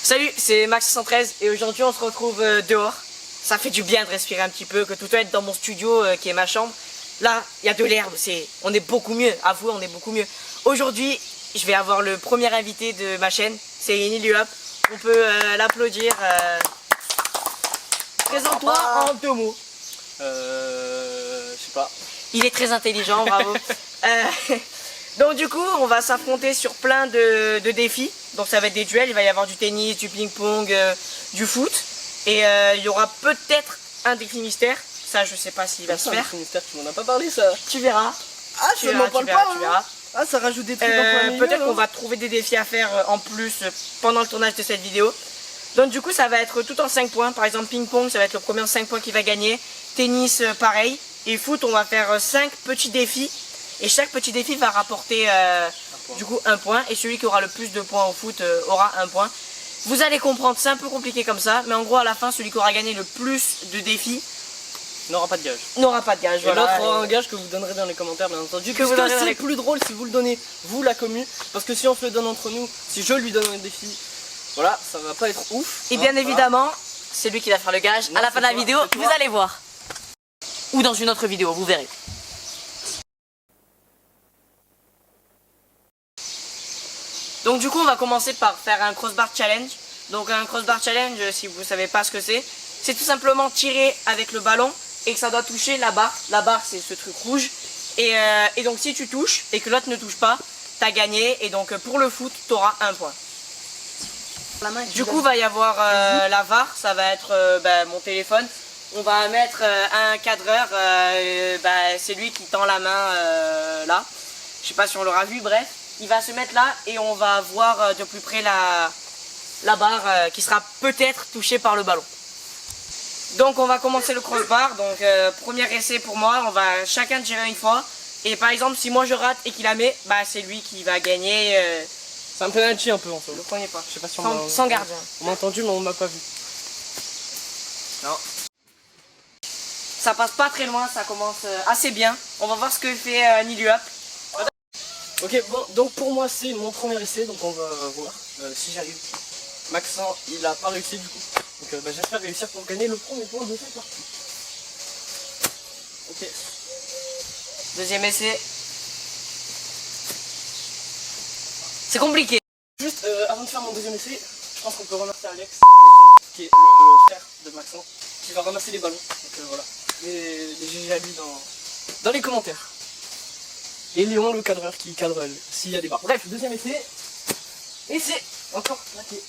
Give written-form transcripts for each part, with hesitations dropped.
Salut, c'est Max613 et aujourd'hui on se retrouve dehors. Ça fait du bien de respirer un petit peu, que tout être dans mon studio qui est ma chambre. Là, il y a de l'herbe, on est beaucoup mieux, avouez, on est beaucoup mieux. Aujourd'hui, je vais avoir le premier invité de ma chaîne, c'est Niluap. On peut l'applaudir. Présente-toi en 2 mots. Je sais pas. Il est très intelligent, bravo. Donc du coup, on va s'affronter sur plein de défis. Donc ça va être des duels, il va y avoir du tennis, du ping-pong, du foot. Et il y aura peut-être un défi mystère. Ça, je sais pas s'il va se faire. Un défi mystère, tu m'en as pas parlé ça. Tu verras. Ah, Tu ça m'en parle pas. tu verras. Ah, ça rajoute des trucs en peut-être qu'on va trouver des défis à faire en plus pendant le tournage de cette vidéo. Donc du coup, ça va être tout en 5 points. Par exemple, ping-pong, ça va être le premier en 5 points qui va gagner. Tennis, pareil. Et foot, on va faire 5 petits défis. Et chaque petit défi va rapporter du coup 1 point. Et celui qui aura le plus de points au foot aura 1 point. Vous allez comprendre, c'est un peu compliqué comme ça. Mais en gros, à la fin, celui qui aura gagné le plus de défis n'aura pas de gage. N'aura pas de gage. Et l'autre aura un gage que vous donnerez dans les commentaires, bien entendu. Parce que c'est plus drôle si vous le donnez, vous la commu. Parce que si on se le donne entre nous, si je lui donne un défi, voilà, ça va pas être ouf. Et bien évidemment, c'est lui qui va faire le gage. À la fin de la vidéo, vous allez voir. Ou dans une autre vidéo, vous verrez. Donc du coup, on va commencer par faire un crossbar challenge. Donc un crossbar challenge, si vous ne savez pas ce que c'est tout simplement tirer avec le ballon et que ça doit toucher la barre. La barre, c'est ce truc rouge. Et donc si tu touches et que l'autre ne touche pas, t'as gagné. Et donc pour le foot, tu auras 1 point. Du coup, va y avoir la VAR, ça va être mon téléphone. On va mettre un cadreur, c'est lui qui tend la main là. Je sais pas si on l'aura vu, bref. Il va se mettre là et on va voir de plus près la barre qui sera peut-être touchée par le ballon. Donc on va commencer le crossbar. Donc premier essai pour moi, on va chacun tirer une fois. Et par exemple, si moi je rate et qu'il la met, c'est lui qui va gagner. C'est un penalty un peu en fait. Le prenez pas. Je sais pas si sans gardien. On m'a entendu mais on m'a pas vu. Non. Ça passe pas très loin, ça commence assez bien. On va voir ce que fait Niluap. Ok, bon, donc pour moi c'est mon premier essai, donc on va voir si j'arrive. Maxent, il a pas réussi du coup. Donc j'espère réussir pour gagner le premier point de cette partie. Ok. Deuxième essai. C'est compliqué. Juste avant de faire mon deuxième essai, je pense qu'on peut remercier Alex, qui est le frère de Maxent, qui va ramasser les ballons. Donc voilà, les GG à lui dans les commentaires. Et Léon, le cadreur, qui cadre s'il y a des barres. Bref, deuxième essai. Et c'est encore raté. I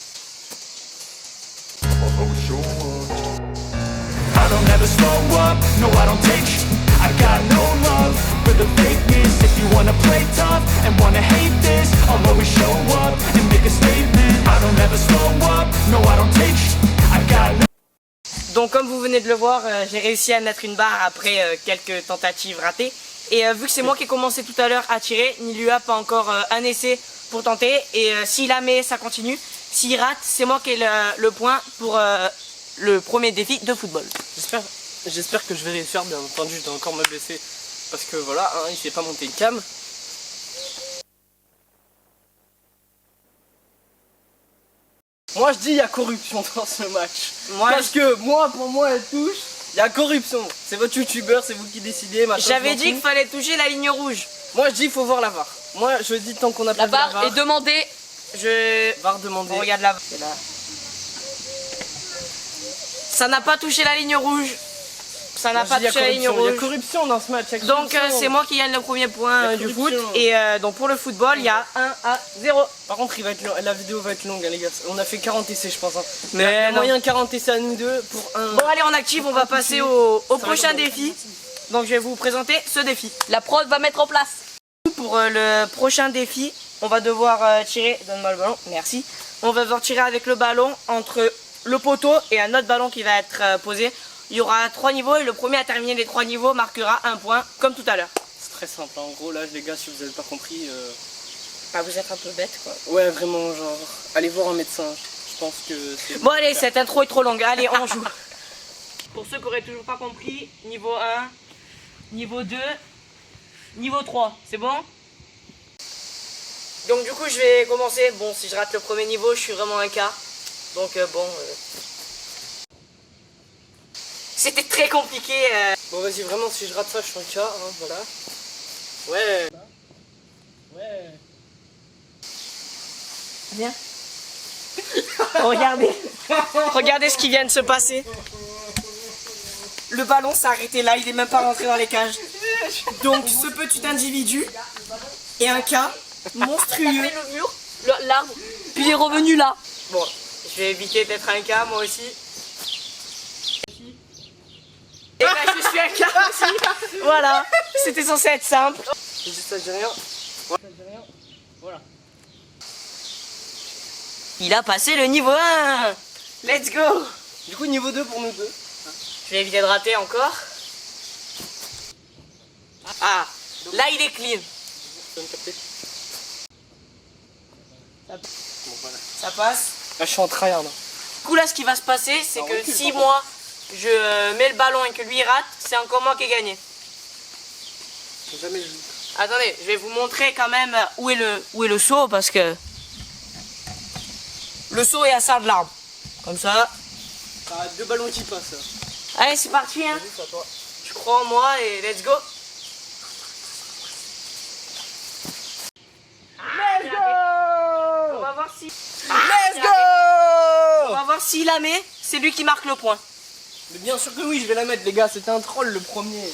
don't ever slow up, no I don't take sh**. I got no love for the fakeness. If you wanna play tough and wanna hate this, I'll always show up and make a statement. I don't ever slow up, no I don't take sh**. I got no. Donc comme vous venez de le voir, j'ai réussi à mettre une barre après quelques tentatives ratées. Et vu que c'est moi qui ai commencé tout à l'heure à tirer, Niluap a encore un essai pour tenter. Et s'il la met, ça continue. S'il rate, c'est moi qui ai le point pour le premier défi de football. J'espère que je vais réussir, bien entendu, je dois encore me blesser. Parce que voilà, il fait pas monter une cam. Moi je dis il y a corruption dans ce match. Parce que pour moi elle touche. Il y a corruption, c'est votre youtubeur, c'est vous qui décidez. J'avais dit qu'il fallait toucher la ligne rouge. Moi je dis il faut voir la VAR. Moi je dis tant qu'on a pas vu la VAR. La VAR est demandée. VAR demandée. On regarde la VAR. Ça n'a pas touché la ligne rouge. Ça n'a pas touché la ligne rouge. Il y a corruption dans ce match. Donc c'est moi qui gagne le premier point du foot. Et donc pour le football, il y a 1-0. Par contre, la vidéo va être longue, hein, les gars. On a fait 40 essais, je pense. Hein. Mais il y a moyen 40 essais à nous deux pour un. Bon, allez, on active. On va passer au prochain défi. Donc je vais vous présenter ce défi. La prod va mettre en place. Pour le prochain défi, on va devoir tirer. Donne-moi le ballon. Merci. On va devoir tirer avec le ballon entre le poteau et un autre ballon qui va être posé. Il y aura 3 niveaux et le premier à terminer les 3 niveaux marquera 1 point comme tout à l'heure. C'est très simple, en gros là les gars, si vous n'avez pas compris... vous êtes un peu bête quoi. Ouais vraiment, genre, allez voir un médecin, je pense que c'est... Bon allez, cette intro est trop longue, allez on joue. Pour ceux qui n'auraient toujours pas compris, niveau 1, niveau 2, niveau 3, c'est bon? Donc du coup je vais commencer, bon si je rate le premier niveau je suis vraiment un cas. Donc bon... C'était très compliqué. Bon vas-y, vraiment si je rate ça je suis un cas, hein, voilà. Ouais. Ouais. Viens. Regardez. Regardez ce qui vient de se passer. Le ballon s'est arrêté là, il est même pas rentré dans les cages. Donc ce petit individu est un cas monstrueux. Il a fait le mur, l'arbre, puis il est revenu là. Bon, je vais éviter d'être un cas moi aussi. Et bah je suis un cas aussi. Voilà, c'était censé être simple. C'est juste ça, j'ai rien. Voilà. Il a passé le niveau 1. Let's go. Du coup niveau 2 pour nous deux. Je vais éviter de rater encore. Ah, là il est clean. Tu vas me capter. Bon voilà. Ça passe. Là je suis en tryhard là. Du coup là ce qui va se passer c'est que recule, si par moi je mets le ballon et que lui il rate, c'est encore moi qui ai gagné. Jamais je joue. Attendez, je vais vous montrer quand même où est le seau parce que le seau est à ça de l'arbre. Comme ça. T'as 2 ballons qui passent. Allez c'est parti hein. Vas-y, c'est à toi. Je crois en moi et let's go. Let's go. On va voir si. Let's On go. va voir s'il la met, c'est lui qui marque le point. Mais bien sûr que oui, je vais la mettre les gars, c'était un troll le premier.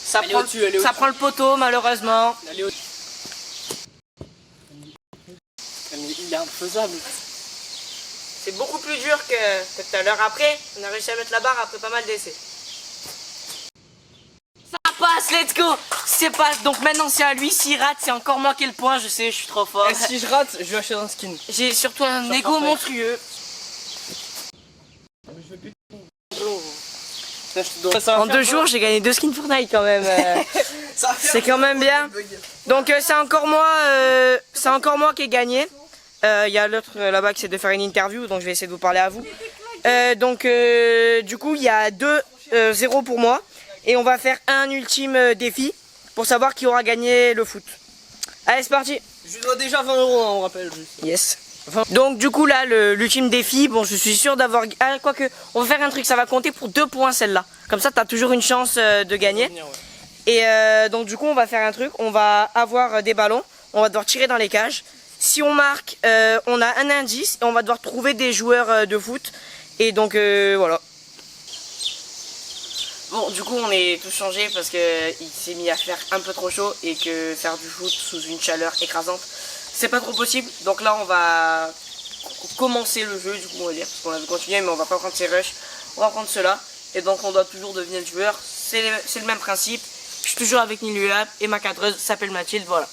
Ça, Elle est prend, au-dessus, elle est ça au-dessus. prend le poteau malheureusement. Allez, il est infaisable. C'est beaucoup plus dur que tout à l'heure. Après, on a réussi à mettre la barre après pas mal d'essais. Ça passe, let's go. C'est passe. Donc maintenant c'est à lui. S'il rate, c'est encore moi qui ai le point. Je sais, je suis trop fort. Et si je rate, je vais acheter un skin. J'ai surtout un Sur ego Fortnite. monstrueux. En 2 jours, j'ai gagné 2 skins Fortnite quand même. C'est quand même bien. Donc c'est encore moi qui ai gagné. Il y a l'autre là-bas qui essaie de faire une interview, donc je vais essayer de vous parler à vous. Du coup, il y a 2-0 pour moi. Et on va faire un ultime défi pour savoir qui aura gagné le foot. Allez, c'est parti. Je dois déjà 20 euros, hein, on rappelle juste. Yes. Donc du coup là, l'ultime défi, bon je suis sûr d'avoir... Ah, quoique, on va faire un truc, ça va compter pour 2 points celle-là. Comme ça, t'as toujours une chance de gagner. Et donc du coup, on va faire un truc, on va avoir des ballons, on va devoir tirer dans les cages. Si on marque, on a un indice et on va devoir trouver des joueurs de foot. Et donc voilà. Bon, du coup, on est tous changés parce qu'il s'est mis à faire un peu trop chaud et que faire du foot sous une chaleur écrasante, c'est pas trop possible. Donc là, on va commencer le jeu, du coup, on va dire, parce qu'on avait continué, mais on va pas prendre ces rushs, on va prendre cela. Et donc, on doit toujours devenir le joueur. C'est le même principe. Je suis toujours avec Nilulap et ma cadreuse s'appelle Mathilde, voilà.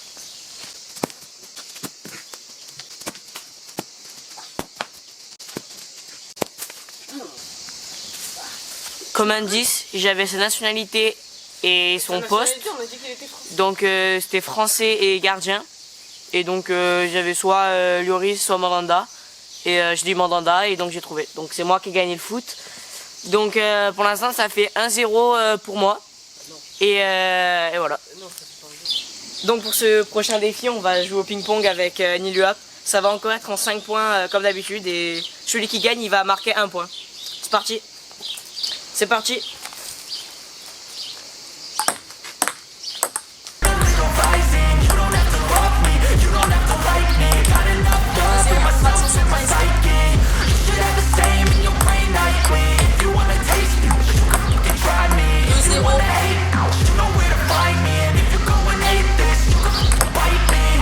Comme indice, j'avais sa nationalité et son poste. Donc c'était français et gardien. Et donc j'avais soit Lloris, soit Mandanda. Et je dis Mandanda et donc j'ai trouvé. Donc c'est moi qui ai gagné le foot. Donc pour l'instant ça fait 1-0 pour moi. Et voilà. Donc pour ce prochain défi, on va jouer au ping-pong avec Niluap. Ça va encore être en 5 points comme d'habitude. Et celui qui gagne, il va marquer 1 point. C'est parti. C'est parti.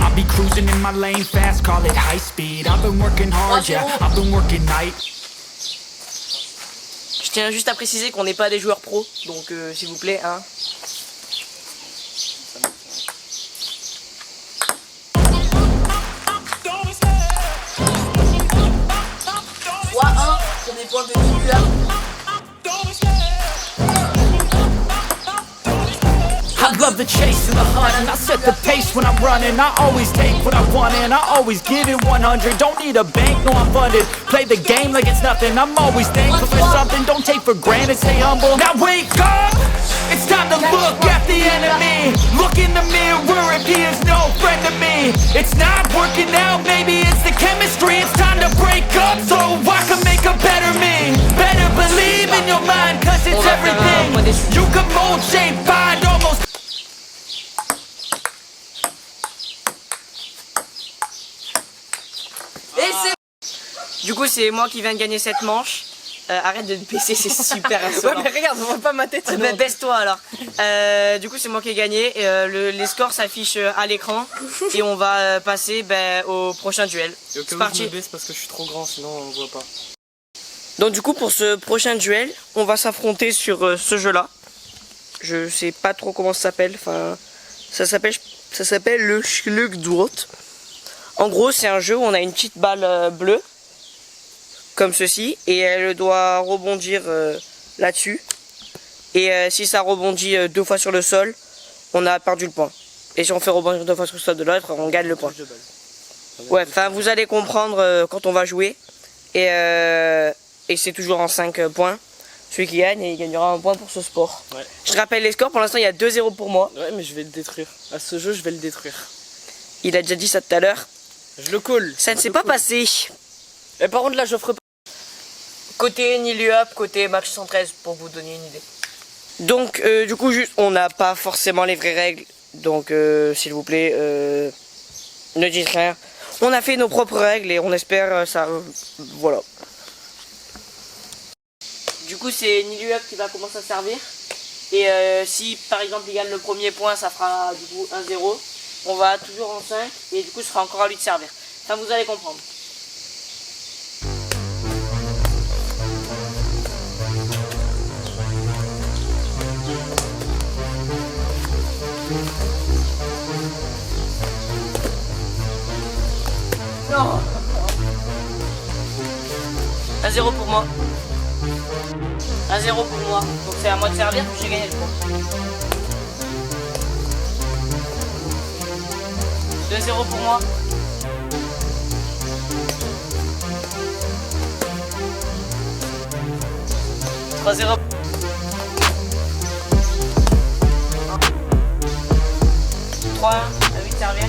I'll be cruising in my lane fast, call it high speed. I've been working hard, yeah, I've been working night. Je tiens juste à préciser qu'on n'est pas des joueurs pros, donc s'il vous plaît, hein. 3-1 sur des points de Niluap. I love the chase and the hunt, and I set the pace when I'm running. I always take what I want and I always give it 100. Don't need a bank, no I'm funded. Play the game like it's nothing. I'm always thankful for something. Don't take for granted, stay humble. Now wake up! It's time to look at the enemy. he is no friend to me. It's not working out, maybe it's the chemistry. It's time to break up so I can make a better me. Better believe in your mind, cause it's everything. You can mold, shape, find almost. Et c'est... Du coup, c'est moi qui viens de gagner cette manche. Arrête de me baisser, c'est super insolent. Ouais, mais regarde, on voit pas ma tête. Bah, baisse-toi alors. Du coup, c'est moi qui ai gagné. Et, les scores s'affichent à l'écran. Et on va passer au prochain duel. C'est parti. Je me baisse parce que je suis trop grand, sinon on voit pas. Donc du coup, pour ce prochain duel, on va s'affronter sur ce jeu-là. Je sais pas trop comment ça s'appelle. Enfin, ça s'appelle le Schlugdwort. En gros, c'est un jeu où on a une petite balle bleue, comme ceci, et elle doit rebondir là-dessus. Et si ça rebondit 2 fois sur le sol, on a perdu le point. Et si on fait rebondir 2 fois sur le sol de l'autre, on gagne le point. Ouais, enfin, vous allez comprendre quand on va jouer. Et c'est toujours en 5 points. Celui qui gagne, il gagnera un point pour ce sport. Ouais. Je te rappelle les scores, pour l'instant il y a 2-0 pour moi. Ouais, mais je vais le détruire. À ce jeu, je vais le détruire. Il a déjà dit ça tout à l'heure. Je le colle. Ça ne s'est pas passé. Et par contre là, j'offre pas. Côté Nili Up, côté Max 113, pour vous donner une idée. Donc, du coup, juste, on n'a pas forcément les vraies règles. Donc, s'il vous plaît, ne dites rien. On a fait nos propres règles et on espère ça. Voilà. Du coup, c'est Nili Up qui va commencer à servir. Et si par exemple il gagne le premier point, ça fera du coup 1-0. On va toujours en 5 et du coup, ce sera encore à lui de servir. Enfin, vous allez comprendre. Non. 1-0 pour moi. 1-0 pour moi. Donc c'est à moi de servir, puis j'ai gagné le point. 2-0 pour moi. 3-0. 3-1, à lui de servir.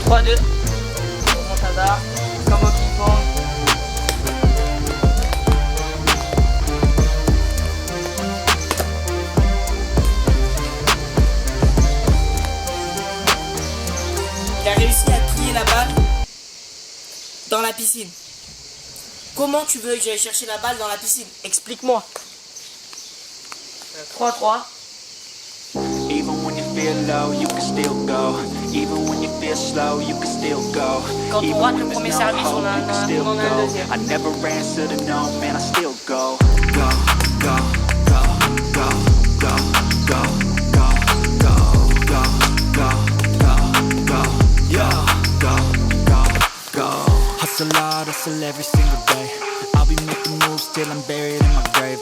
3-2. On monte à barre. Comme au ping-pong. Il a réussi à plier la balle dans la piscine. Comment tu veux que j'aille chercher la balle dans la piscine? Explique-moi. 3-3. Even when you feel low, you can still go. Even when you feel slow, you can still go. Quand on rate le premier service, on en a un deuxième. I never answer to no, man, I still go. Go, go, go, go, go, go, go, go, go, go, go, go, yo, go, go, go. Hustle hard, hustle every single day. I'll be making moves till I'm buried in my grave.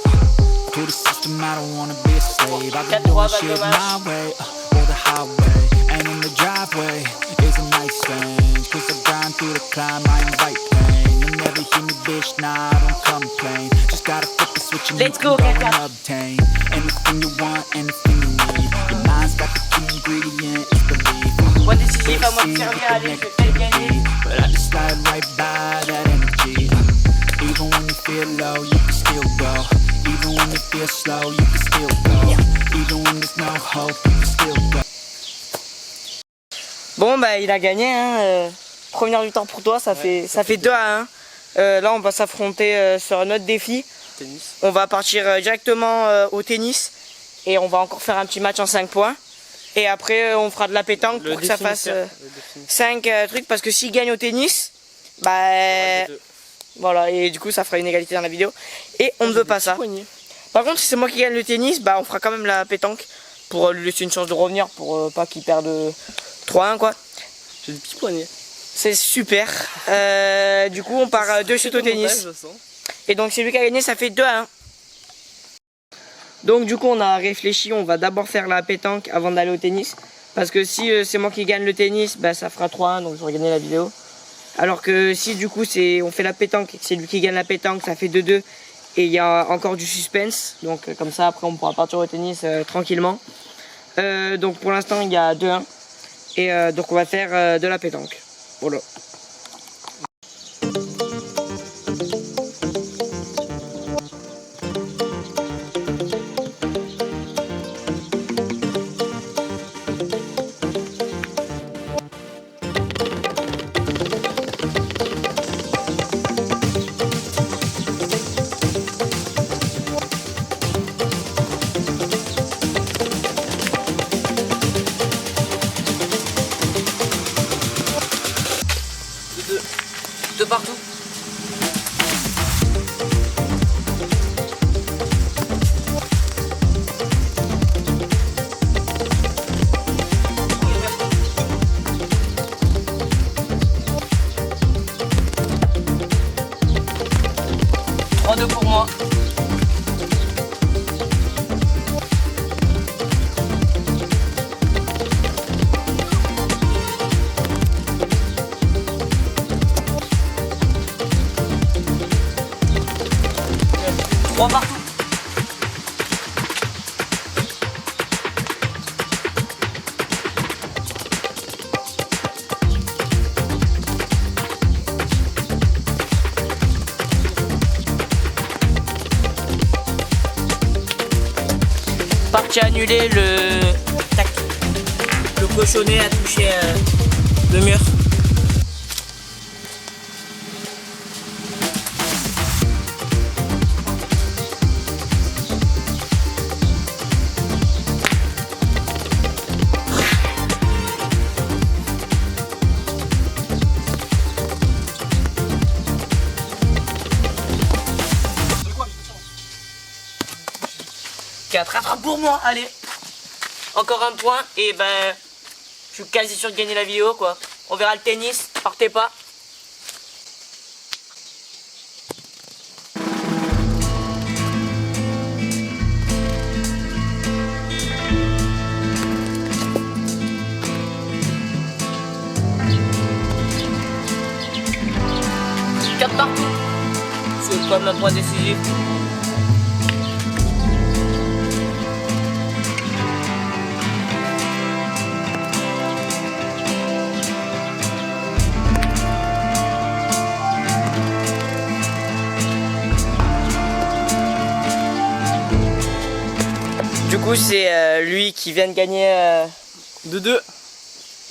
To the system, I don't wanna be a slave. I can do shit my way, or the highway. And in the driveway is a nice range. Cause I grind through the climb, I invite pain. You never hear me, bitch, nah, I don't complain. Just gotta flip the switch and Let's you go, can Kaka. obtain anything you want, anything you need. Your mind's got the key ingredient, it's belief. Moi décisif, à moi de servir, allez, je vais le gagner. But I just slide right by that energy. Even when you feel low, you can still go. Even when you feel slow, you can still go. Even when there's no hope, you can still go. Bon bah il a gagné hein. Première victoire pour toi, ça fait 2-1. Là on va s'affronter sur un autre défi. Tennis. On va partir directement au tennis. Et on va encore faire un petit match en 5 points. Et après on fera de la pétanque pour que ça fasse 5 trucs. Parce que s'il gagne au tennis, bah voilà, et du coup ça fera une égalité dans la vidéo. Et on ne veut pas ça. Par contre si c'est moi qui gagne le tennis, bah on fera quand même la pétanque. Pour lui laisser une chance de revenir, pour pas qu'il perde 3-1 quoi. J'ai des petits poignets. C'est super. Du coup on part 2 chutes au tennis. Et donc c'est lui qui a gagné, ça fait 2-1. Donc du coup on a réfléchi, on va d'abord faire la pétanque avant d'aller au tennis. Parce que si c'est moi qui gagne le tennis, bah ça fera 3-1, donc j'aurais gagné la vidéo. Alors que si du coup on fait la pétanque et que c'est lui qui gagne la pétanque, ça fait 2-2 et il y a encore du suspense. Donc comme ça après on pourra partir au tennis tranquillement. Donc pour l'instant il y a 2-1 et donc on va faire de la pétanque. Voilà. De partout. Deux pour moi. Trois partout. Partie annulée, le cochonnet a touché le mur. Rattrape pour moi, allez. Encore un point et ben je suis quasi sûr de gagner la vidéo quoi. On verra le tennis, partez pas. Quatre partout. C'est comme un point décisif. Du coup c'est lui qui vient de gagner 2-2.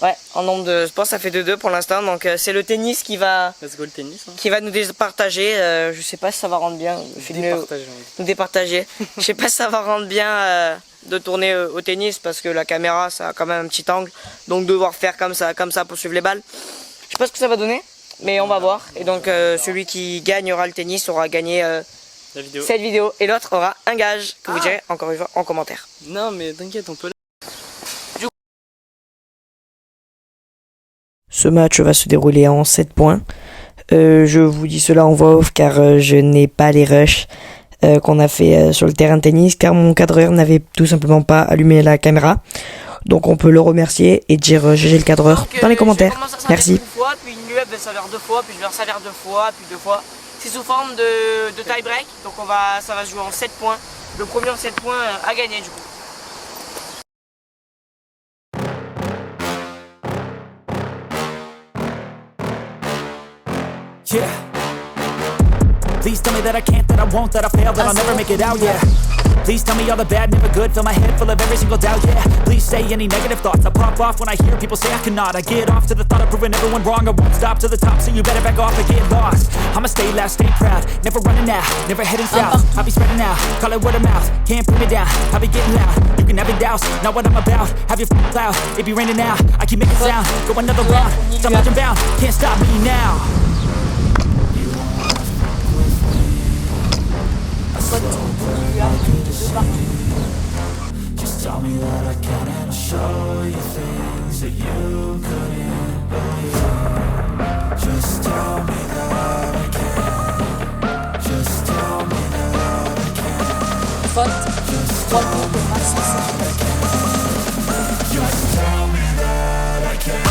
Ouais, en nombre de sports ça fait 2-2 pour l'instant. Donc c'est le tennis qui va Let's go le tennis, hein. qui va nous départager. Je sais pas si ça va rendre bien. Nous départager. Je sais pas si ça va rendre bien de tourner au tennis parce que la caméra ça a quand même un petit angle. Donc devoir faire comme ça pour suivre les balles. Je sais pas ce que ça va donner, mais on va voir. Et donc celui qui gagnera le tennis aura gagné cette vidéo et l'autre aura un gage que vous direz encore une fois en commentaire. Non mais t'inquiète, on peut. Ce match va se dérouler en 7 points. Je vous dis cela en voix off car je n'ai pas les rushs qu'on a fait sur le terrain de tennis car mon cadreur n'avait tout simplement pas allumé la caméra. Donc on peut le remercier et dire GG le cadreur dans les commentaires. Merci. Une fois, puis une luette de servir 2 fois, puis je vais en servir 2 fois, puis 2 fois. C'est sous forme de tie break, donc ça va se jouer en 7 points. Le premier en 7 points a gagné du coup. Yeah. Please tell me that I can't, that I won't, that I fail, that I'll never make it out, yeah. Please tell me all the bad, never good, fill my head full of every single doubt, yeah. Please say any negative thoughts, I pop off when I hear people say I cannot. I get off to the thought of proving everyone wrong, I won't stop to the top, so you better back off and get lost. I'ma stay loud, stay proud, never running out, never heading south. I'll be spreading out, call it word of mouth, can't put me down, I'll be getting loud. You can have your doubts, not what I'm about, have your cloud, it be raining out, I keep making sound, go another round, so I'm marching bound, can't stop me now. Just tell me that I can and I'll show you things that you couldn't believe. Just tell me that I can. Just tell me that I can. Faute. Just tell me that I can. Just tell me that I can.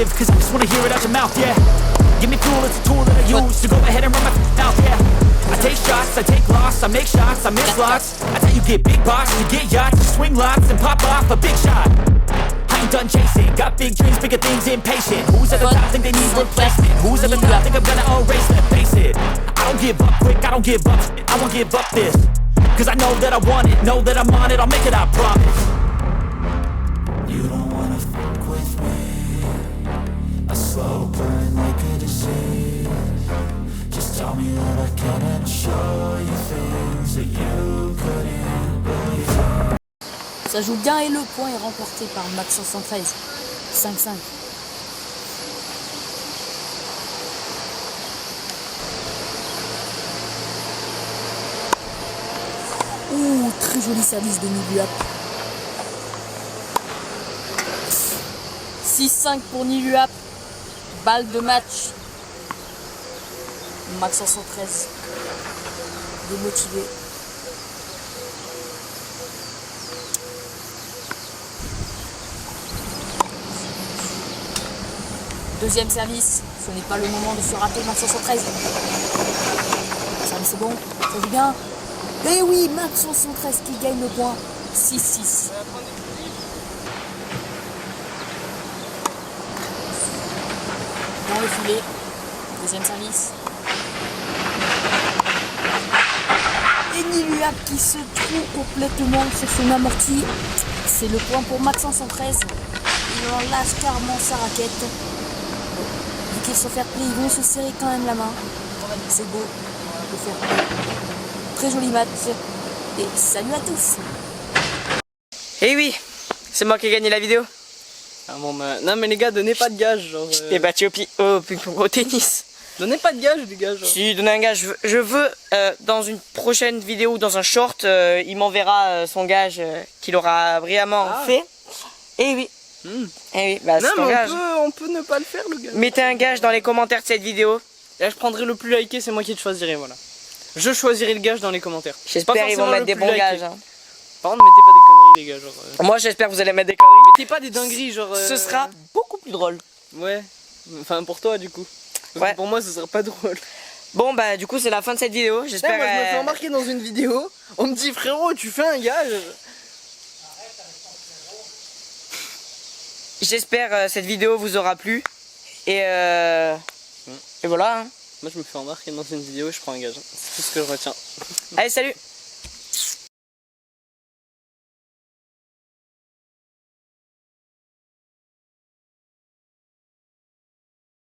give, cause I just wanna hear it out your mouth, yeah. Give me fuel, it's a tool that I use to go ahead and run my mouth, yeah. I take shots, I take loss, I make shots, I miss lots. That's how you get big box, you get yachts, you swing lots and pop off a big shot. I ain't done chasing, got big dreams, bigger things, impatient. Who's at the top think they need replacement? Who's at the top think I'm gonna erase them? Face it, I don't give up quick, I don't give up, I won't give up this. Cause I know that I want it, know that I'm on it, I'll make it, I promise. You don't wanna fuck with me. A slow burn like a disease. Just tell me that I can and I'll show you things that you couldn't believe. Ça joue bien et le point est remporté par Max 513. 5-5. Ouh, très joli service de Niluap. 6-5 pour Niluap. Balle de match. Max 513. Démotivé. Deuxième service, ce n'est pas le moment de se rater, Max 513. Service c'est bon, ça joue bien. Et oui, Max 513 qui gagne le point. 6-6. Dans le filet, deuxième service. Et Niluap qui se trouve complètement sur son amorti. C'est le point pour Max 513. Il en lâche carrément sa raquette. Ils se faire play, ils vont se serrer quand même la main. C'est beau de faire play. Très joli match. Et salut à tous. Eh oui, c'est moi qui ai gagné la vidéo. Ah bon, bah, non mais les gars, donnez pas de gage, genre... Je t'ai battu au tennis. Donnez pas de gage, les gars, genre... Si, donner un gage. Je veux dans une prochaine vidéo ou dans un short, il m'enverra son gage qu'il aura brillamment fait. Eh oui. Eh oui, bah Non c'est ton mais gage. on peut ne pas le faire, le gars. Mettez un gage dans les commentaires de cette vidéo. Là, je prendrai le plus liké, c'est moi qui le choisirai, voilà. Je choisirai le gage dans les commentaires. J'espère Pas qu'ils vont forcément mettre le des plus bons liké. gages. Hein. Par contre, mettez pas des conneries, les gars, genre... Moi j'espère que vous allez mettre des conneries. Mettez pas des dingueries, genre... Ce sera beaucoup plus drôle. Ouais. Enfin, pour toi, du coup. Parce Ouais. que pour moi, ce sera pas drôle. Bon bah du coup c'est la fin de cette vidéo. J'espère. Moi, je me fais remarquer dans une vidéo, on me dit, frérot, tu fais un gage. J'espère cette vidéo vous aura plu. Et voilà. Hein. Moi, je me fais remarquer dans une vidéo et je prends un gage. C'est tout ce que je retiens. Allez salut.